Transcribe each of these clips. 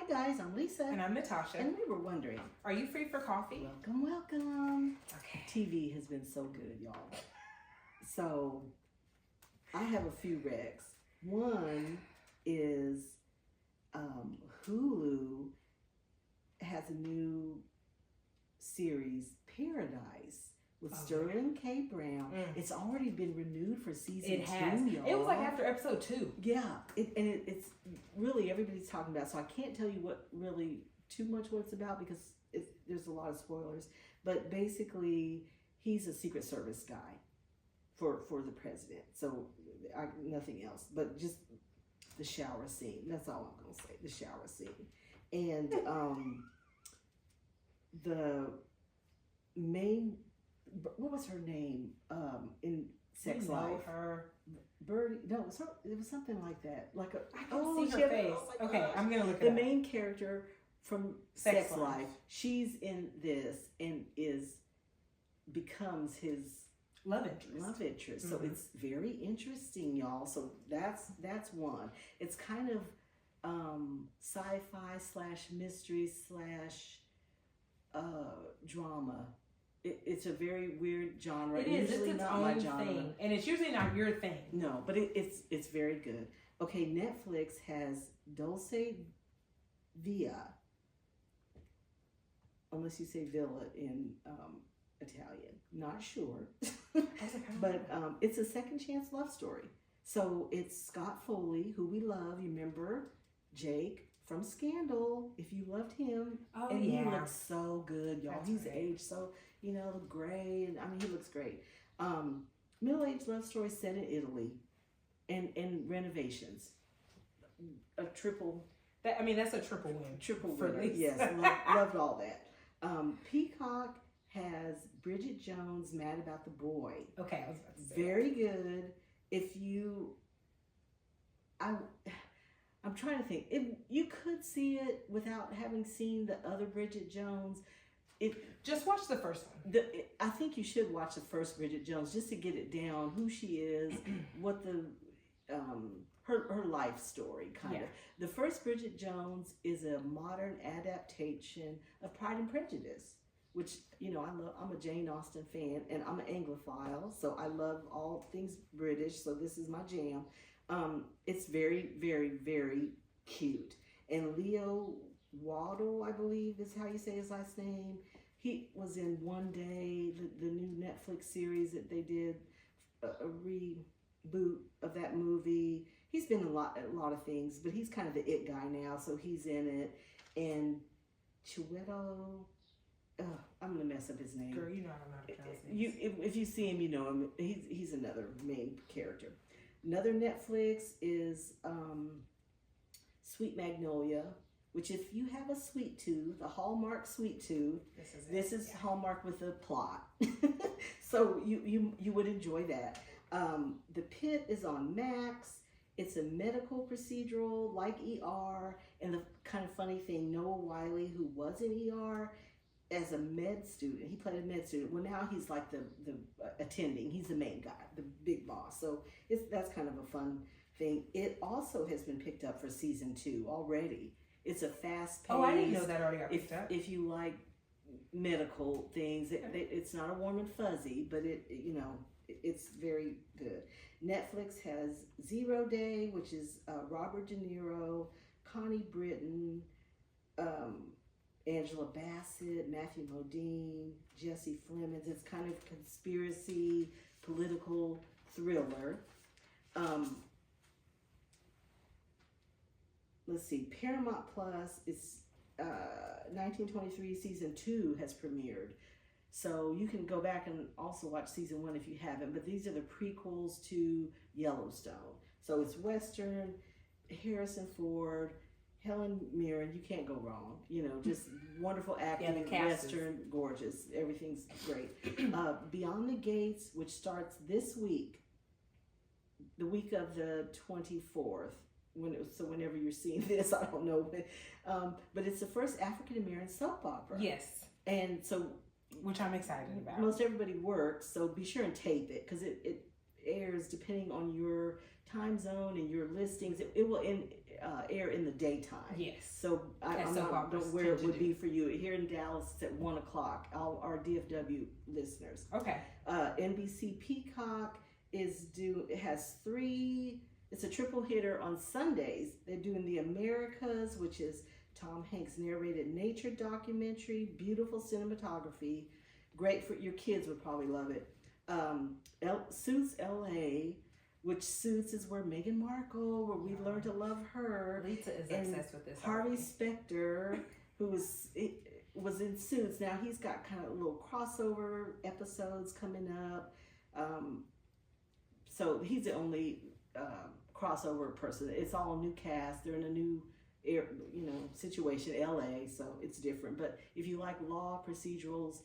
guys, I'm Lisa. And I'm Natasha. And we were wondering, are you free for coffee? Welcome, welcome. Okay. TV has been so good, y'all. So, I have a few recs. One is Hulu has a new series, Paradise, with Sterling K. Brown. It's already been renewed for season 2, y'all. It was like after episode 2. Yeah, it's really, everybody's talking about, so I can't tell you what it's about because there's a lot of spoilers. But basically, he's a Secret Service guy for the president. So nothing else, but just the shower scene. That's all I'm gonna say. The shower scene, and the main. What was her name in Sex Life? Her Birdie. No, it was something like that. Like I can see her face. Okay, I'm gonna look at the main character from Sex Life. She's in this and becomes his love interest. So it's very interesting, y'all. So that's one. It's kind of sci-fi / mystery / drama. It's a very weird genre. It is. Usually it's not own my genre. thing, and it's usually not your thing. No, but it's very good. Okay, Netflix has Dulce Via, unless you say Villa in Italian. Not sure, but it's a second chance love story. So it's Scott Foley, who we love. You remember Jake from Scandal? If you loved him, he looks so good, y'all. He's aged so, gray, and I mean, he looks great. Middle-aged love story set in Italy, and renovations. A triple. That's a triple win. Triple winner. Yes, loved all that. Peacock has Bridget Jones, Mad About the Boy. Okay, I was about to say very good. I'm trying to think. You could see it without having seen the other Bridget Jones. Just watch the first one. I think you should watch the first Bridget Jones just to get it down, who she is, what her life story kind of. The first Bridget Jones is a modern adaptation of Pride and Prejudice, which I'm a Jane Austen fan, and I'm an Anglophile, so I love all things British. So this is my jam. It's very, very, very cute. And Leo Waddle, I believe is how you say his last name. He was in One Day, the new Netflix series that they did, a reboot of that movie. He's been in a lot of things, but he's kind of the it guy now, so he's in it. And Chiwetel, I'm gonna mess up his name. Girl, you know how to pronounce names. If you see him, you know him. He's another main character. Another Netflix is Sweet Magnolia, which if you have a sweet tooth, a Hallmark sweet tooth, this is Hallmark with a plot. So you would enjoy that. The Pit is on Max. It's a medical procedural like ER, and the kind of funny thing, Noah Wiley, who was in ER as a med student, he played a med student. Well, now he's like the attending. He's the main guy, the big boss. So that's kind of a fun thing. It also has been picked up for season 2 already. It's a fast pace. Oh, I didn't know that already got picked up. If you like medical things, it's not a warm and fuzzy, but it's very good. Netflix has 0 Day, which is Robert De Niro, Connie Britton, Angela Bassett, Matthew Modine, Jesse Plemons. It's kind of conspiracy, political thriller. Let's see, Paramount Plus is 1923 season 2 has premiered. So you can go back and also watch season 1 if you haven't, but these are the prequels to Yellowstone. So it's Western, Harrison Ford, Helen Mirren, you can't go wrong. Just wonderful acting, Western, gorgeous. Everything's great. Beyond the Gates, which starts this week, the week of the 24th. Whenever you're seeing this, I don't know. But it's the first African-American soap opera. Yes. And so... which I'm excited about. Most everybody works, so be sure and tape it, because it airs depending on your time zone and your listings. It will end air in the daytime. Yes. So I don't know where it would be for you. Here in Dallas, it's at 1 o'clock. All our DFW listeners. Okay. NBC Peacock has 3. It's a triple hitter on Sundays. They're doing The Americas, which is Tom Hanks narrated nature documentary, beautiful cinematography, great for your kids would probably love it. Suits LA, which Suits is where Meghan Markle, where we learned to love her. Lisa is obsessed with this. Harvey Specter, who was in Suits. Now he's got kind of little crossover episodes coming up. So he's the only crossover person. It's all new cast. They're in a new situation, LA, so it's different. But if you like law, procedurals,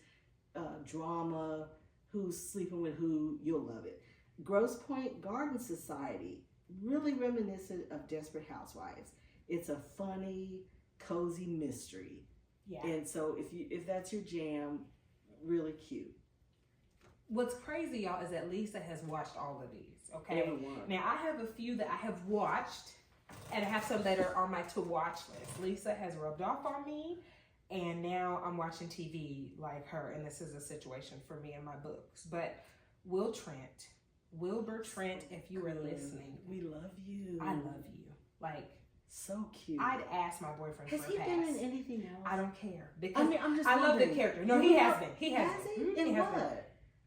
drama, who's sleeping with who, you'll love it. Grosse Pointe Garden Society, really reminiscent of Desperate Housewives. It's a funny, cozy mystery. Yeah. And so if that's your jam, really cute. What's crazy, y'all, is that Lisa has watched all of these. Okay. Everyone. Now I have a few that I have watched, and I have some that are on my to watch list. Lisa has rubbed off on me, and now I'm watching TV like her, and this is a situation for me in my books. But Wilbur Trent, if you are listening, we love you. I love you. Like, so cute. I'd ask my boyfriend has for a pass. Has he been in anything else? I don't care. Because I'm just I love the character. No, he has been. He has been. In he what? Been.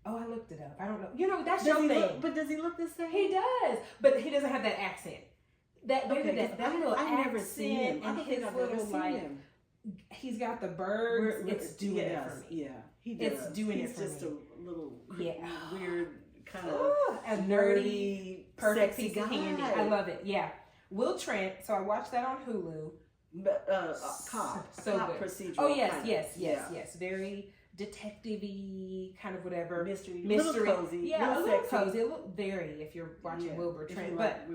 Oh, I looked it up. I don't know. That's your thing. But does he look the same? He does. But he doesn't have that accent. That little I've never seen him. And his little like, he's got the birds. It's doing it for me. Yeah, he does. It's doing it for me. He's just a little weird kind of a nerdy, perfect sexy piece of candy. I love it. Yeah, Will Trent. So I watched that on Hulu. But cop procedural. Oh yes. Very detective-y, kind of whatever. Mystery. Little cozy. Yeah, a little cozy. A little very, if you're watching Wilbur Trent. But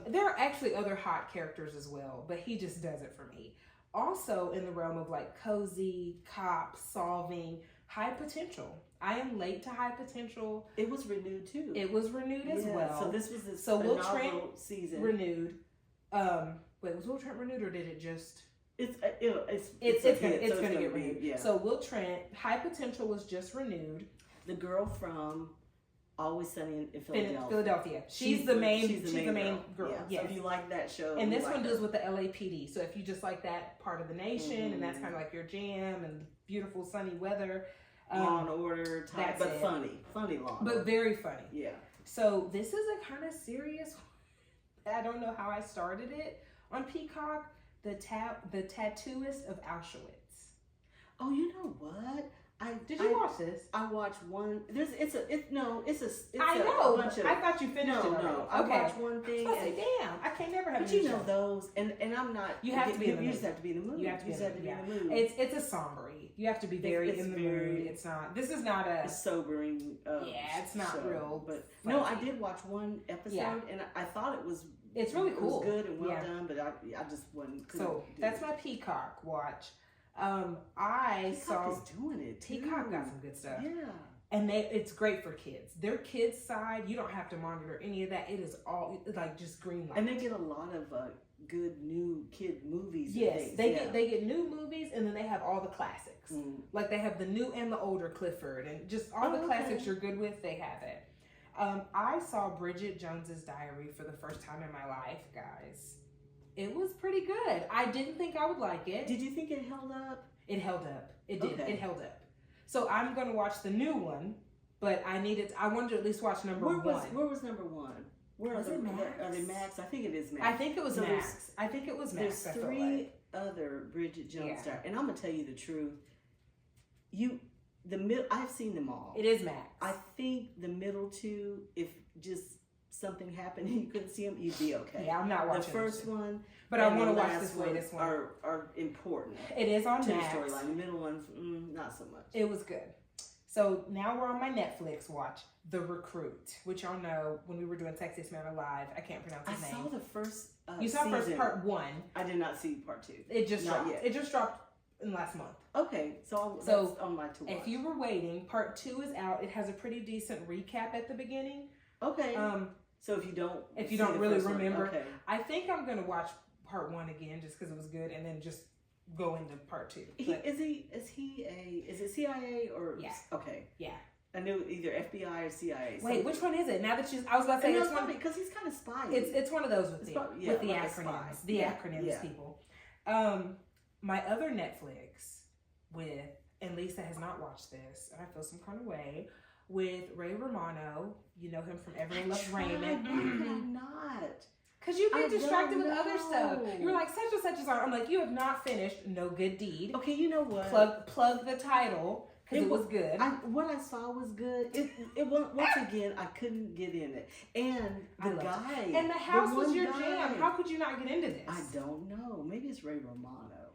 there are actually other hot characters as well, but he just does it for me. Also in the realm of like cozy, cop, solving, High Potential. I am late to High Potential. It was renewed too. It was renewed as well. So this was the Will Trent season. Renewed. Wait, was Will Trent renewed or did it just... It's gonna get renewed. Yeah. So Will Trent, High Potential was just renewed. The girl from Always Sunny in Philadelphia. Philadelphia. She's the main girl. Yeah. Yes. So if you like that show, and this one deals with the LAPD. So if you just like that part of the nation, and that's kind of like your jam, and beautiful sunny weather, Law and Order type, but funny Law, but very funny. Yeah. So this is a kind of serious. I don't know how I started it on Peacock. The Tattooist of Auschwitz. Oh, you know what? Did you watch this? I watched one. I know. Bunch of, I thought you finished it. No. I watched one thing. Damn, I can't never have. But you know those, and I'm not. You have to be in the mood. You just have to be in the mood. You have to be in the mood. It's a somber. You have to be very in the mood. It's not. This is not a sobering. It's not show, real. But no, I did watch one episode, and I thought it was. It's really cool. It was good and well done, but I just wasn't. So that's my Peacock watch. Peacock is doing it too. Peacock got some good stuff. Yeah. And it's great for kids. Their kids side, you don't have to monitor any of that. It is all like just green light. And they get a lot of good new kid movies. Yes, they get new movies, and then they have all the classics. Like they have the new and the older Clifford, and just all the classics you're good with. They have it. I saw Bridget Jones's Diary for the first time in my life, guys. It was pretty good. I didn't think I would like it. Did you think it held up? It held up. It did. Okay. It held up. So I'm going to watch the new one, but I wanted to at least watch number one. Where was number one? Where was it Max? Are they Max? I think it is Max. I think it was Max. There's 3 other Bridget Jones stars, and I'm going to tell you the truth. I've seen them all. It is Max. I think the middle 2, if just something happened and you couldn't see them, you'd be okay. Yeah, I'm not watching the first one, but I want to watch this latest one. Are important. It is on to Max. The storyline. The middle ones, not so much. It was good. So now we're on my Netflix watch, The Recruit, which y'all know when we were doing Texas Man Alive. I can't pronounce his name. I saw the first. You saw first part 1. I did not see part 2. It just not dropped. Yet. It just dropped in last month. Okay, so that's on my to watch. If you were waiting, part 2 is out. It has a pretty decent recap at the beginning. Okay. So if you don't really remember, okay. I think I'm gonna watch part 1 again just because it was good, and then just go into part 2. Is it CIA or yeah? Okay, yeah. I knew either FBI or CIA. Wait, which one is it? Now that I was about to say it's one because he's kind of spy. It's one of those with the like acronyms. The acronyms, people. My other Netflix with, and Lisa has not watched this, and I feel some kind of way, with Ray Romano. You know him from Everyone Loves Raymond. Why could I not? Because you get distracted with other stuff. You were like, such and such is on. I'm like, you have not finished No Good Deed. Okay, you know what? Plug the title. It was good. What I saw was good. It once again, I couldn't get in it. And the guy. And the house was your jam. How could you not get into this? I don't know. Maybe it's Ray Romano.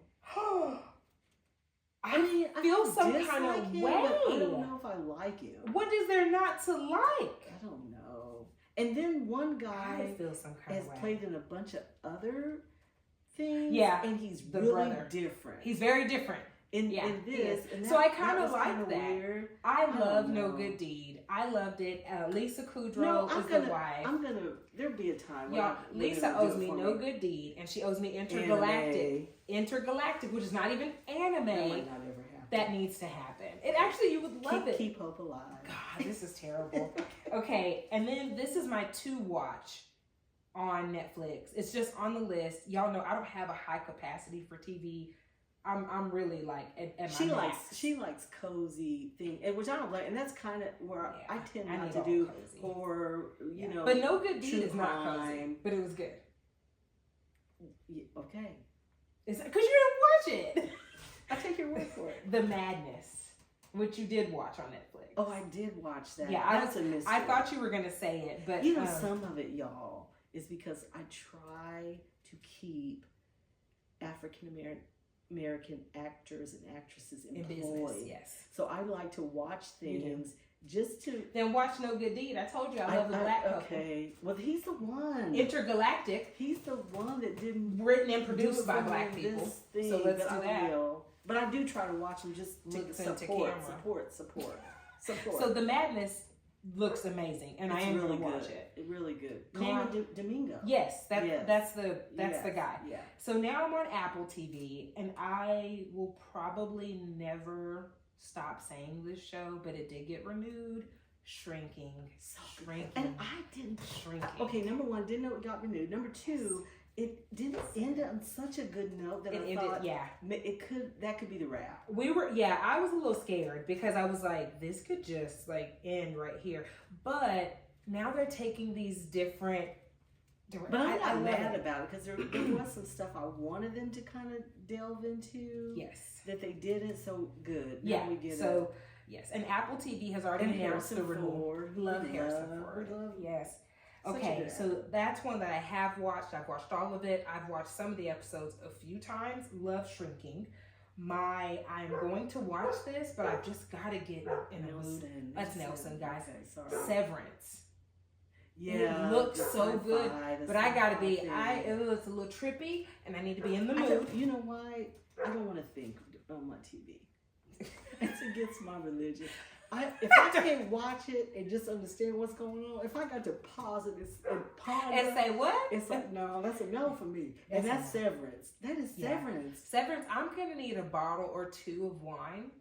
I feel some kind of way. I don't know if I like him. What is there not to like? I don't know. And then one guy has played in a bunch of other things. Yeah. And he's the really brother. Different. He's very different. In this, and so I kind of like that. Weird. I love No Good Deed. I loved it. Lisa Kudrow is the wife. There'll be a time. Y'all, Lisa owes me No Good Deed, and she owes me Intergalactic. Intergalactic, which is not even anime. That might not ever happen. That needs to happen. It actually, you would love it. Keep hope alive. God, this is terrible. Okay, and then this is my 2 watch on Netflix. It's just on the list. Y'all know I don't have a high capacity for TV. I'm really like at my max. She likes cozy thing, which I don't like, and that's kind of where I tend not to do cozy. Horror, you know. But No Good Deed is not cozy, but it was good. Yeah, okay, it's because you didn't watch it. I take your word for it. The Madness, which you did watch on Netflix. Oh, I did watch that. Yeah, that's a mystery. I thought you were gonna say it, but you know, some of it, y'all, is because I try to keep African American actors and actresses employed. In business, yes. So I like to watch things just to. Then watch No Good Deed. I told you I love the black couple. Okay, well he's the one. Intergalactic. He's the one that didn't written and produced by black people. So let's do that. But I do try to watch them just to support. So The Madness looks amazing, and I am going to watch it. It's really good. Now, Domingo. Yes, that's the guy. Yeah. So now I'm on Apple TV, and I will probably never stop saying this show, but it did get renewed. Shrinking. And I didn't. Shrinking. Okay, number 1, didn't know it got renewed. Number 2, it didn't end on such a good note that I thought that could be the wrap. I was a little scared because I was like, this could just like end right here. But now they're taking these different. But I'm not mad about it because there was some stuff I wanted them to kind of delve into. Yes. That they didn't, so good. Now we get it. Yes, and Apple TV has already announced the renewal. Love Harrison Ford. Yes. Okay, so that's one that I have watched. I've watched all of it. I've watched some of the episodes a few times. Love Shrinking. I'm going to watch this, but I've just got to get in a mood. That's Nelson, guys. Okay, Severance. Yeah, it looks so good, but I got to be. It's a little trippy, and I need to be in the mood. You know why? I don't want to think on my TV. It's against my religion. If I can't watch it and just understand what's going on, if I got to pause it and ponder and say what, it's like no, that's a no for me. And that's Severance. That is Severance. Severance. I'm gonna need a bottle or 2 of wine,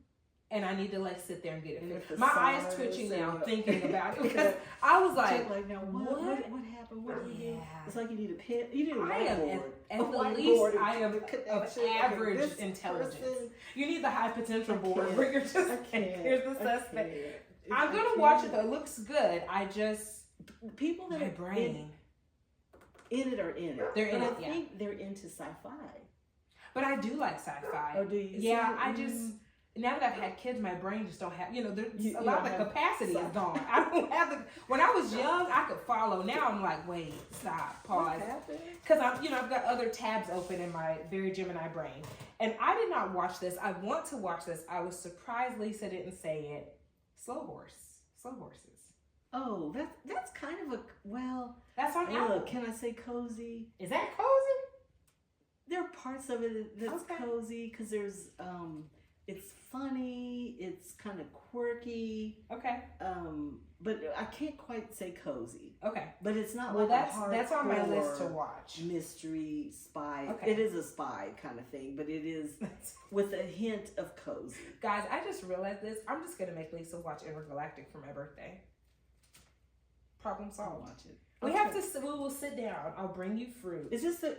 and I need to like sit there and get it. My eyes twitching now thinking about it because I was like now what happened? What did you do? It's like you need a pen. You need a whiteboard. At the least, I am of average intelligence. You need the high potential board where you're just here's the suspect. I'm gonna watch it though. It looks good. I just people that my brain in it are in it. They're in it. I think they're into sci-fi. But I do like sci-fi. Oh, do you? Yeah, I just. Now that I've had kids, my brain just don't have, there's a lot of the capacity is gone. I don't have when I was young, I could follow. Now I'm like, wait, stop, pause. Because I've got other tabs open in my very Gemini brain. And I did not watch this. I want to watch this. I was surprised Lisa didn't say it. Slow Horses. Oh, that's kind of that's on Apple. Can I say cozy? Is that cozy? There are parts of it that's cozy because there's it's funny. It's kind of quirky. Okay. But I can't quite say cozy. Okay. But it's not well, like that's on my list to watch. Mystery spy. Okay. It is a spy kind of thing, but it is with a hint of cozy. Guys, I just realized this. I'm just gonna make Lisa watch Intergalactic for my birthday. Problem solved. I'll watch it. We have to. We will sit down. I'll bring you fruit. Is this the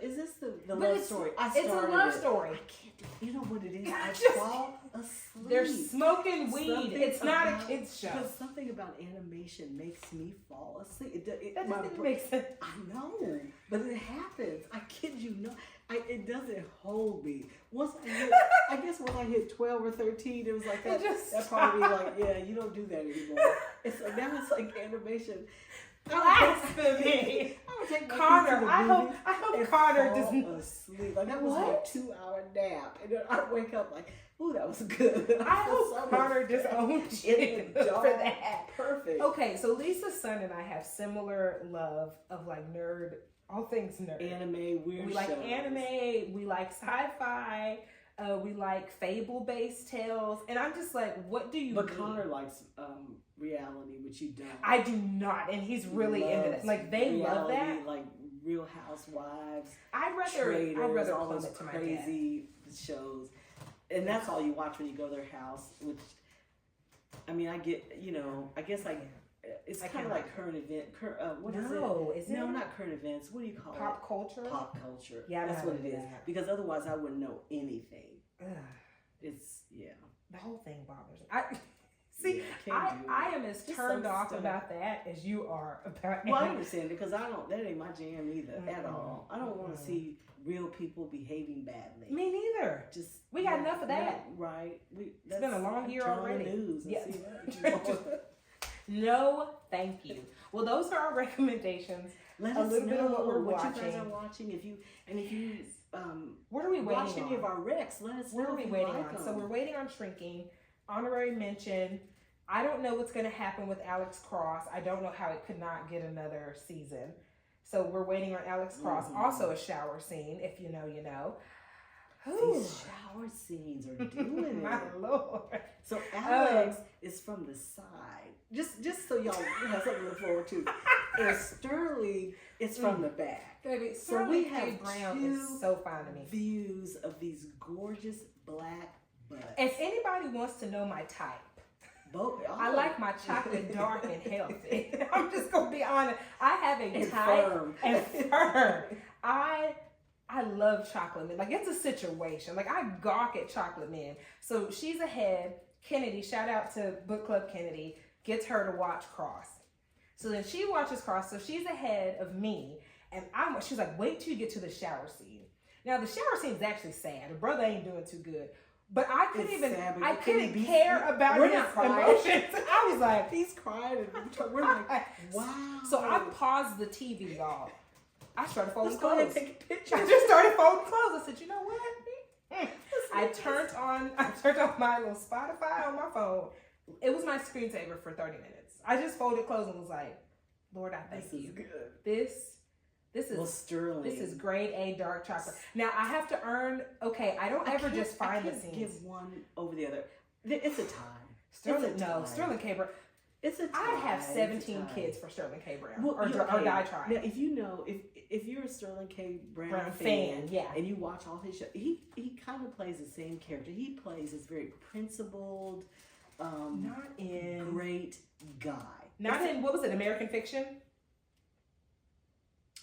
love story? It's a love story. I can't. You know what it is? I Just- fall asleep. They're smoking weed. Something It's not about- a kids show. Because something about animation makes me fall asleep. That doesn't make sense. I know, but it happens. I kid you not. It doesn't hold me. Once I guess when I hit 12 or 13, it was like that. That probably like, yeah, you don't do that anymore. Now it's like animation. Blasphemy. I would take my Connor, kids to the I movie hope and Connor fall doesn't. asleep. Like that was What? like a 2-hour nap, and then I'd wake up like, ooh, that was good. I hope Connor disowns you in the for dark. that. Perfect. Okay, so Lisa's son and I have similar love of like nerd, all things nerd. Anime, weird We like shows. anime, we like sci-fi, we like fable-based tales, and I'm just like, what do you But need? Connor likes reality, which you don't. I do not, and he's really into that. Like they love that. Like Real Housewives, I'd Traders, rather all plumb those it to my dad. crazy shows, and that's all you watch when you go to their house. Which, I mean, I get, I guess it's kind of like current event. What is it? No, is it? No, not current events. What do you call it? Pop culture. Pop culture. Yeah, that's what it is. that. Because otherwise, I wouldn't know anything. Ugh, It's the whole thing bothers me. See, Yeah, I am as Just turned some off stuff. about that as you are about. Well, I understand because that ain't my jam either at Mm-mm. all. I don't want to see real people behaving badly. Me neither. Just We got enough of that. right? It's been a long year turn on already. The news and Yeah. see that. No, thank you. Well, those are our recommendations. Let A us little know bit of what we're you guys watching. are watching. If you What are we waiting watch any on? of our recs, let us know. What are we if you waiting like on? them. So we're waiting on Shrinking. Honorary mention. I don't know what's going to happen with Alex Cross. I don't know how it could not get another season. So we're waiting on Alex Cross. Mhm. Also a shower scene. If you know, you know. These shower scenes are doing My it. Lord. So Alex is from the side. Just so y'all have something to look forward to. And Sterling is from the back. Baby, So we Sterling K. have Brown two is so fine to me. views of these gorgeous black butts. If anybody wants to know my type, Both, I like my chocolate dark and healthy. I'm just gonna be honest. I have a and type firm. and firm. I love chocolate men. Like it's a situation. Like I gawk at chocolate men. So she's ahead. Kennedy, shout out to Book Club Kennedy, gets her to watch Cross. So then she watches Cross. So she's ahead of me, and she's like, wait till you get to the shower scene. Now the shower scene is actually sad. The brother ain't doing too good. But I couldn't It's even, sad, but I you couldn't couldn't care about we're his not crying. emotions. I was like, He's crying and we're like, wow. so I paused the TV, y'all. I started folding Let's go ahead clothes. and take a picture. I just started folding clothes. I said, you know what? I turned on my little Spotify on my phone. It was my screensaver for 30 minutes. I just folded clothes and was like, Lord, I thank This you. is good. This is Well, Sterling. this is grade A dark chocolate. Now I have to earn. Okay, I don't ever just find the I can't scenes. give one over the other. It's a tie. Sterling, It's a no, tie. Sterling K. Brown. It's a tie. I have It's a 17 tie. kids for Sterling K. Brown Well, or die trying. Now, if you know, if you're a Sterling K. Brown fan, yeah. and you watch all his shows, he kind of plays the same character. He plays this very principled, Not in great guy. Not in what was it? American Fiction.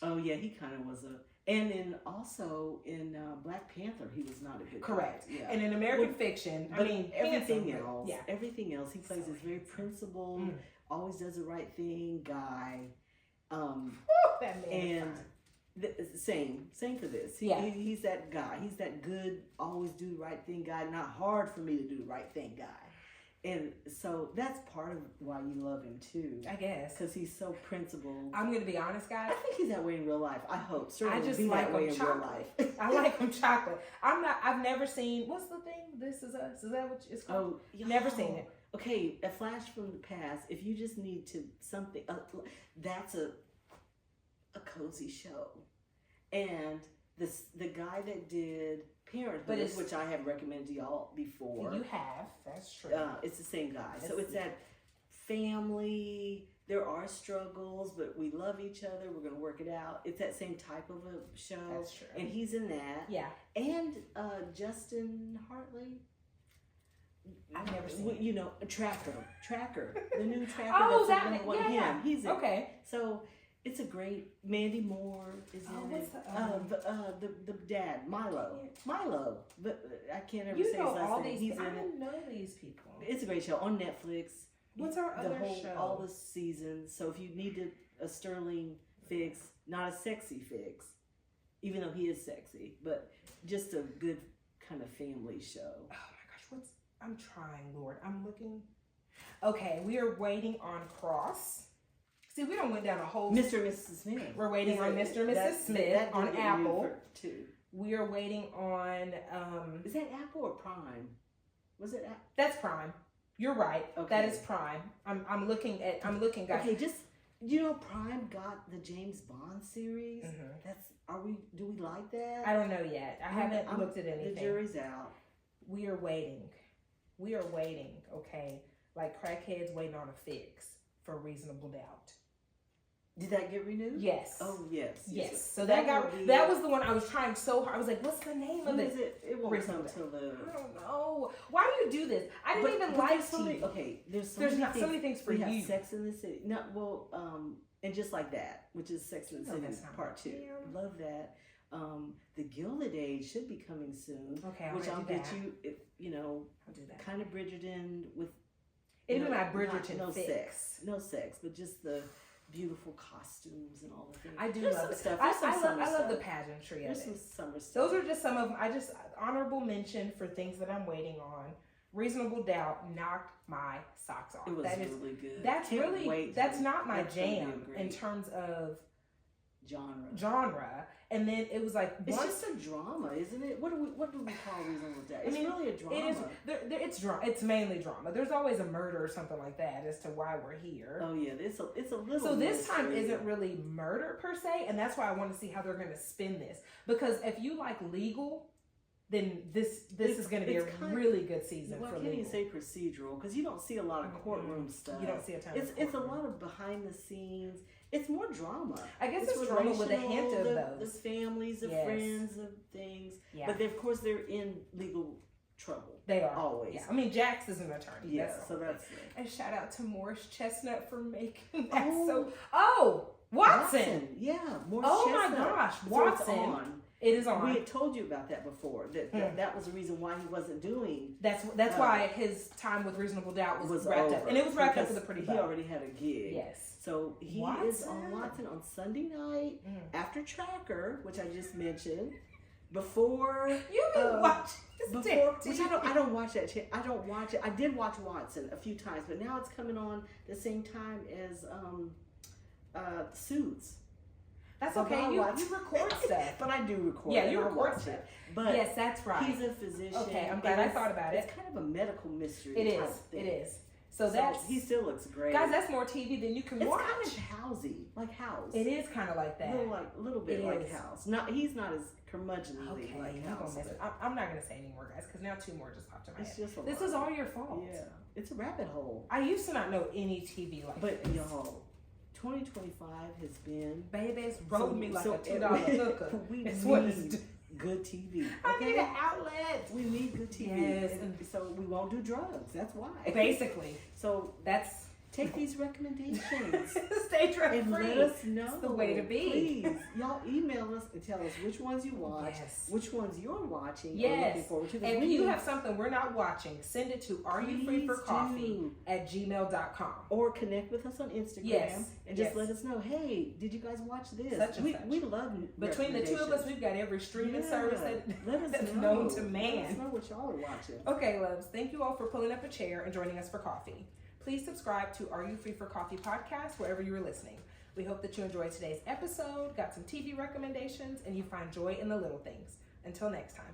Oh yeah, he kind of was and also in Black Panther, he was not a good Correct. guy. Yeah. And in American Fiction, I But mean everything handsome, else, yeah. everything else, he plays this very principled, always does the right thing guy. That man. And is same for this. Yeah. He's that guy. He's that good, always do the right thing guy. Not hard for me to do the right thing guy. And so that's part of why you love him too. fine. I guess. Because he's so principled. I'm gonna be honest, guys. I think he's that way in real life. I hope. Certainly I just be like that way him in real chocolate. life. I like him chocolate. I've never seen. What's the thing? This Is Us. Is that what it's called? Oh, Never seen it. Okay, a flash from the past. If you just need to that's a cozy show, and the guy that did Parenthood, But it's- which I have recommended to y'all before. You have. That's true. It's the same guy. So That's- it's that family. There are struggles, but we love each other. We're gonna work it out. It's that same type of a show. That's true. And he's in that. Yeah. And Justin Hartley. I've never seen it. You know, Tracker, the new Tracker. Oh, that's that the one. yeah, yeah. He's in. Okay. So it's a great. Mandy Moore is in what's it. The dad, Milo, but I can't ever You say know his last all name. these. He's I in it. don't know these people. It's a great show on Netflix. What's our other show? All the seasons. So if you needed a sterling fix, not a sexy fix, even though he is sexy, but just a good kind of family show. Oh my gosh, I'm trying, Lord. I'm looking. Okay, we are waiting on Cross. See, we don't went down a whole. Mr. and Mrs. Smith. We're waiting on Mr. and Mrs. Smith that on did get Apple. renewed too. We are waiting on. Is that Apple or Prime? Was it Apple? That's Prime. You're right. Okay. That is Prime. I'm looking, guys. Okay, just Prime got the James Bond series. Mm-hmm. Do we like that? I don't know yet. I haven't looked at anything. The jury's out. We are waiting. Okay, like crackheads waiting on a fix for Reasonable Doubt. Did that get renewed? Yes. Oh yes. So that was the one I was trying so hard. I was like, what's the name of What it? is it? It won't come till the. I don't know. Why do you do this? I didn't even like so many. Okay, there's not so many things for we you. have Sex in the City. No, well, and just like that, which is Sex in the City Part 2. Love that. The Gilded Age should be coming soon. Okay, which I'll get you. If I'll do that. Kind of Bridgerton with. Even my Bridgerton no fix. No sex, but just the beautiful costumes and all the things. I do There's love some it. stuff. I love the pageantry of There's it. some summer stuff. Those are just some of them. I just honorable mention for things that I'm waiting on. Reasonable Doubt knocked my socks off. It was really good. That's not my jam in terms of genre. And then it was like it's just a drama, isn't it? What do we call Reasonable Doubt? It's really a drama. It is. It's mainly drama. There's always a murder or something like that as to why we're here. Oh yeah, it's a little. So this time isn't really murder per se, and that's why I want to see how they're going to spin this. Because if you like legal, then this is going to be a really good season for legal. Why can't you say procedural? Because you don't see a lot of courtroom stuff. You don't see a ton. It's a lot of behind the scenes. It's more drama. I guess it's drama with a hint of those. The families, the friends, of things. Yeah. But of course they're in legal trouble. They are. Always. Yeah. I mean, Jax is an attorney. Yeah, so that's it. And shout out to Morris Chestnut for making that Watson. Yeah, Morris my Chestnut. gosh, So Watson. it's on. It is on. We had told you about that before. That was the reason why he wasn't doing. That's why his time with Reasonable Doubt was wrapped over. up, and it was wrapped up with a pretty. He already had a gig. Yes. So he is on Watson on Sunday night after Tracker, which I just mentioned. Before you've been watching which I don't watch that. I don't watch it. I did watch Watson a few times, but now it's coming on the same time as Suits. That's okay. You record stuff. But I do record. Yeah, you record stuff. But yes, that's right. He's a physician. Okay, I'm glad I thought about it. It's kind of a medical mystery. It is. Type thing. It is. So he still looks great. Guys, that's more TV than you can watch. It's kind of housey, like House. It is kind of like that. A little bit like House. He's not as curmudgeonly like House. I'm not going to say anymore, guys, because now two more just popped in my head. This lot. is all your fault. Yeah, it's a rabbit hole. I used to not know any TV like this. But y'all, 2025 has been. Babies rolled me like a $2 hooker. We need good TV. Okay? I need an outlet. We need good TV. Yes. And so we won't do drugs. That's why. Basically. So take these recommendations. Stay drug free. And let us know. It's the way to be. Please. Y'all email us and tell us which ones you watch, which ones you're watching. Yes. Looking forward to. And if you have something we're not watching, send it to areyoufreeforcoffee@gmail.com. Or connect with us on Instagram and just let us know, hey, did you guys watch this? Such and such. We love Between the two of us, we've got every streaming service that's known to man. Let us know what y'all are watching. Okay, loves. Thank you all for pulling up a chair and joining us for coffee. Please subscribe to Are You Free for Coffee podcast wherever you are listening. We hope that you enjoyed today's episode, got some TV recommendations, and you find joy in the little things. Until next time.